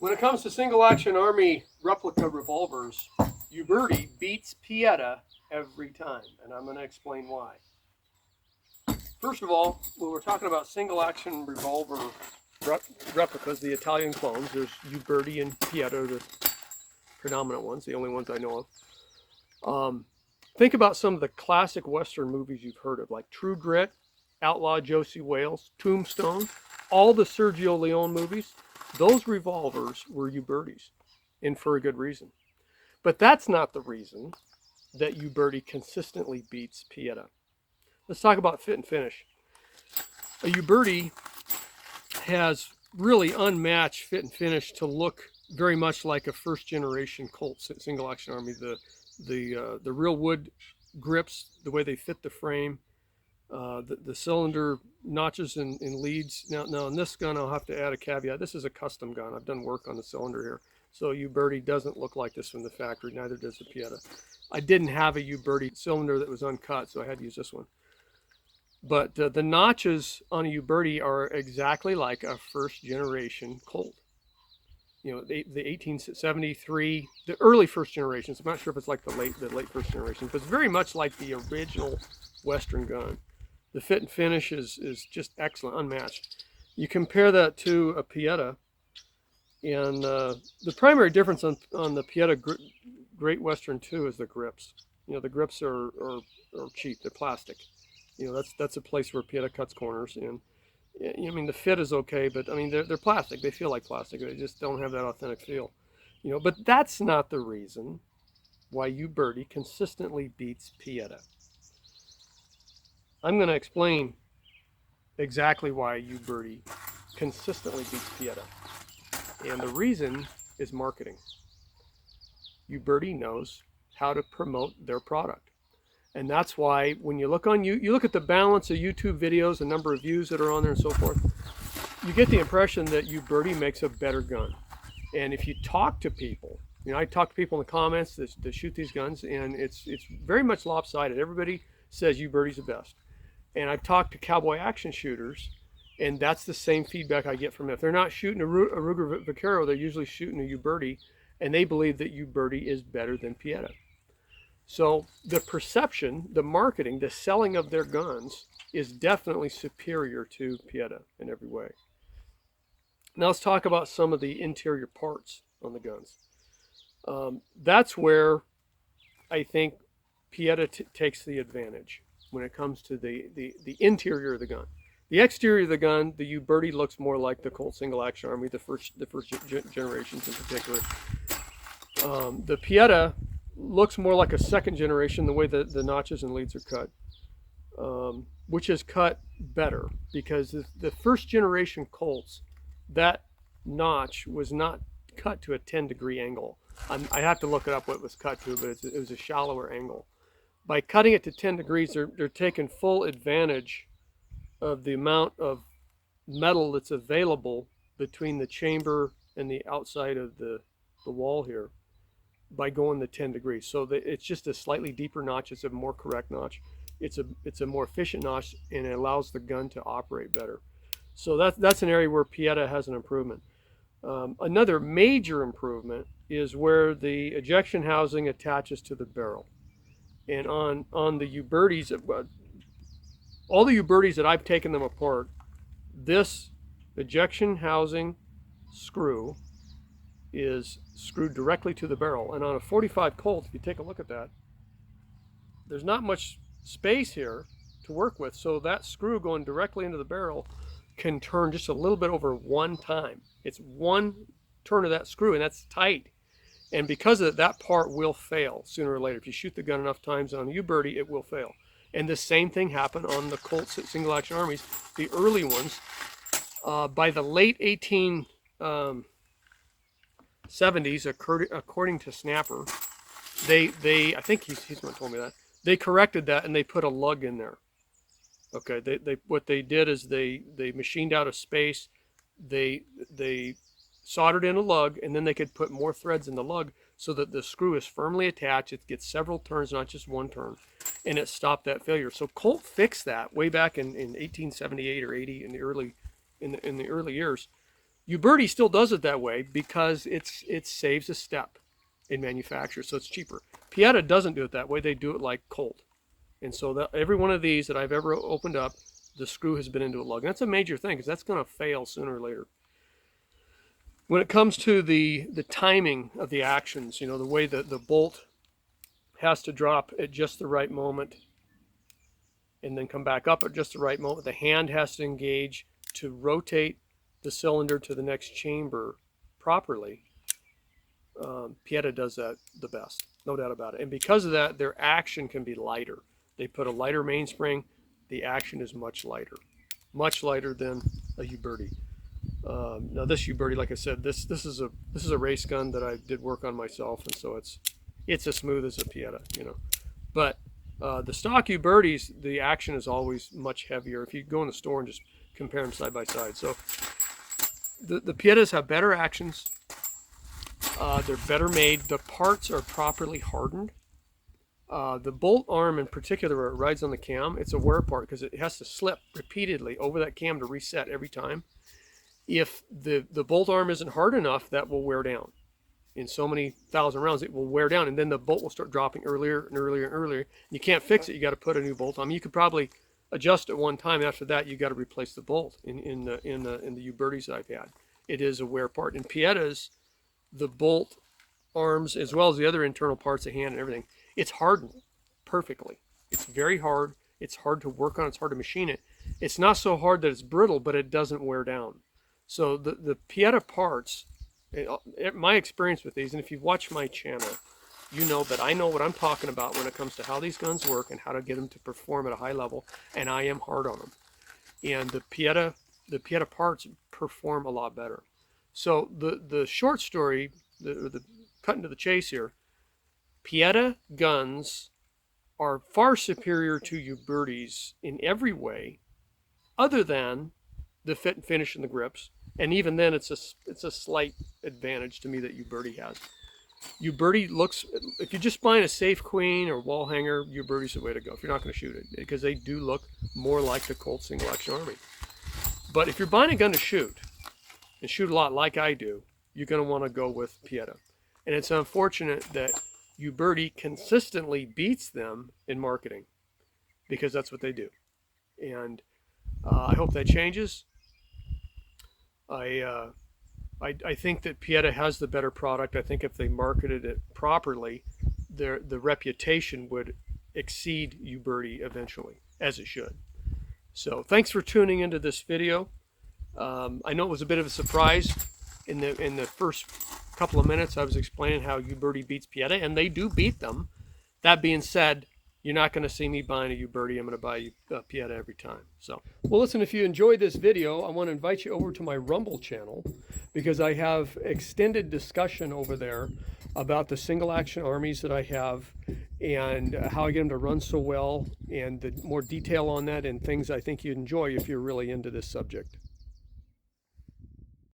When it comes to single action Army replica revolvers, Uberti beats Pietta every time, and I'm going to explain why. First of all, when we're talking about single action revolver replicas, the Italian clones, there's Uberti and Pietta, the predominant ones, the only ones I know of. Think about some of the classic Western movies you've heard of, like True Grit, Outlaw Josie Wales, Tombstone, all the Sergio Leone movies. Those revolvers were Ubertis, and for a good reason. But that's not the reason that Uberti consistently beats Pietta. Let's talk about fit and finish. A Uberti has really unmatched fit and finish to look very much like a first generation Colt single action Army. The real wood grips, the way they fit the frame, the cylinder notches and leads. Now in this gun, I'll have to add a caveat. This is a custom gun. I've done work on the cylinder here. So Uberti doesn't look like this from the factory, neither does the Pietta. I didn't have a Uberti cylinder that was uncut, so I had to use this one. But the notches on a Uberti are exactly like a first generation Colt. You know, the 1873, the early first generations. I'm not sure if it's like the late first generation, but it's very much like the original Western gun. The fit and finish is just excellent, unmatched. You compare that to a Pietta, and the primary difference on the Pietta Great Western 2 is the grips. You know, the grips are cheap. They're plastic. You know, that's a place where Pietta cuts corners. And I mean, the fit is okay, but I mean, they're plastic. They feel like plastic. They just don't have that authentic feel. You know, but that's not the reason why Uberti consistently beats Pietta. I'm going to explain exactly why Uberti consistently beats Pietta. And the reason is marketing. Uberti knows how to promote their product. And that's why when you look on you look at the balance of YouTube videos, the number of views that are on there and so forth, you get the impression that Uberti makes a better gun. And if you talk to people, you know, I talk to people in the comments that shoot these guns, and it's very much lopsided. Everybody says Uberti's the best. And I've talked to cowboy action shooters, and that's the same feedback I get from them. If they're not shooting a Ruger Vaquero, they're usually shooting a Uberti, and they believe that Uberti is better than Pietta. So the perception, the marketing, the selling of their guns is definitely superior to Pietta in every way. Now let's talk about some of the interior parts on the guns. That's where I think Pietta takes the advantage when it comes to the interior of the gun. The exterior of the gun, the Uberti looks more like the Colt single action Army, the first generations in particular. The Pietta looks more like a second generation, the way that the notches and leads are cut, which is cut better, because the first generation Colts, that notch was not cut to a 10-degree angle. I have to look it up what it was cut to, but it was a shallower angle. By cutting it to 10 degrees, they're taking full advantage of the amount of metal that's available between the chamber and the outside of the wall here by going the 10 degrees. So it's just a slightly deeper notch. It's a more correct notch. It's a more efficient notch, and it allows the gun to operate better. So that's an area where Pietta has an improvement. Another major improvement is where the ejection housing attaches to the barrel. And on the Ubertis, all the Ubertis that I've taken them apart, this ejection housing screw is screwed directly to the barrel. And on a 45 Colt, if you take a look at that, there's not much space here to work with. So that screw going directly into the barrel can turn just a little bit over one time. It's one turn of that screw, and that's tight. And because of that part will fail sooner or later. If you shoot the gun enough times on a Uberti, it will fail. And the same thing happened on the Colt single action Armies, the early ones. By the late 1870s, according to Snapper, they I think he's the one who told me that, they corrected that and they put a lug in there. Okay, what they did is they machined out a space, they soldered in a lug, and then they could put more threads in the lug so that the screw is firmly attached. It gets several turns, not just one turn, and it stopped that failure. So Colt fixed that way back in 1878 or 80 in the early years. Uberti still does it that way because it saves a step in manufacture, so it's cheaper. Pietta doesn't do it that way. They do it like cold. And so every one of these that I've ever opened up, the screw has been into a lug. And that's a major thing because that's going to fail sooner or later. When it comes to the timing of the actions, you know, the way that the bolt has to drop at just the right moment and then come back up at just the right moment. The hand has to engage to rotate the cylinder to the next chamber properly. Pietta does that the best, no doubt about it. And because of that, their action can be lighter. They put a lighter mainspring. The action is much lighter than a Uberti. Now this Uberti, like I said, this is a race gun that I did work on myself, and so it's as smooth as a Pietta, you know. But the stock Ubertis, the action is always much heavier. If you go in the store and just compare them side by side, so the Piettas have better actions. They're better made. The parts are properly hardened. The bolt arm in particular, where it rides on the cam, it's a wear part because it has to slip repeatedly over that cam to reset every time. If the bolt arm isn't hard enough, that will wear down. In so many thousand rounds, it will wear down, and then the bolt will start dropping earlier and earlier and earlier. You can't fix it. You got to put a new bolt on. You could probably adjust it one time. After that, you got to replace the bolt. In the Ubertis I've had, it is a wear part. In Piettas, the bolt arms as well as the other internal parts, the hand and everything, it's hardened perfectly. It's very hard. It's hard to work on. It's hard to machine it. It's not so hard that it's brittle, but it doesn't wear down. So the Pietta parts, my experience with these, and if you've watched my channel, you know that I know what I'm talking about when it comes to how these guns work and how to get them to perform at a high level, and I am hard on them. And the Pietta parts perform a lot better. So the short story, the cutting to the chase here, Pietta guns are far superior to Ubertis in every way, other than the fit and finish and the grips. And even then, it's a slight advantage to me that Uberti has. Uberti looks, if you're just buying a safe queen or wall hanger, Uberti's the way to go if you're not going to shoot it, because they do look more like the Colt single action army. But if you're buying a gun to shoot, and shoot a lot like I do, you're going to want to go with Pietta. And it's unfortunate that Uberti consistently beats them in marketing, because that's what they do. And I hope that changes. I think that Pietta has the better product. I think if they marketed it properly, the reputation would exceed Uberti eventually, as it should. So thanks for tuning into this video. I know it was a bit of a surprise. In the first couple of minutes, I was explaining how Uberti beats Pietta, and they do beat them. That being said, you're not going to see me buying a Uberti. I'm going to buy Pietta every time. So, well, listen, if you enjoyed this video, I want to invite you over to my Rumble channel, because I have extended discussion over there about the single action armies that I have and how I get them to run so well, and the more detail on that and things I think you'd enjoy if you're really into this subject.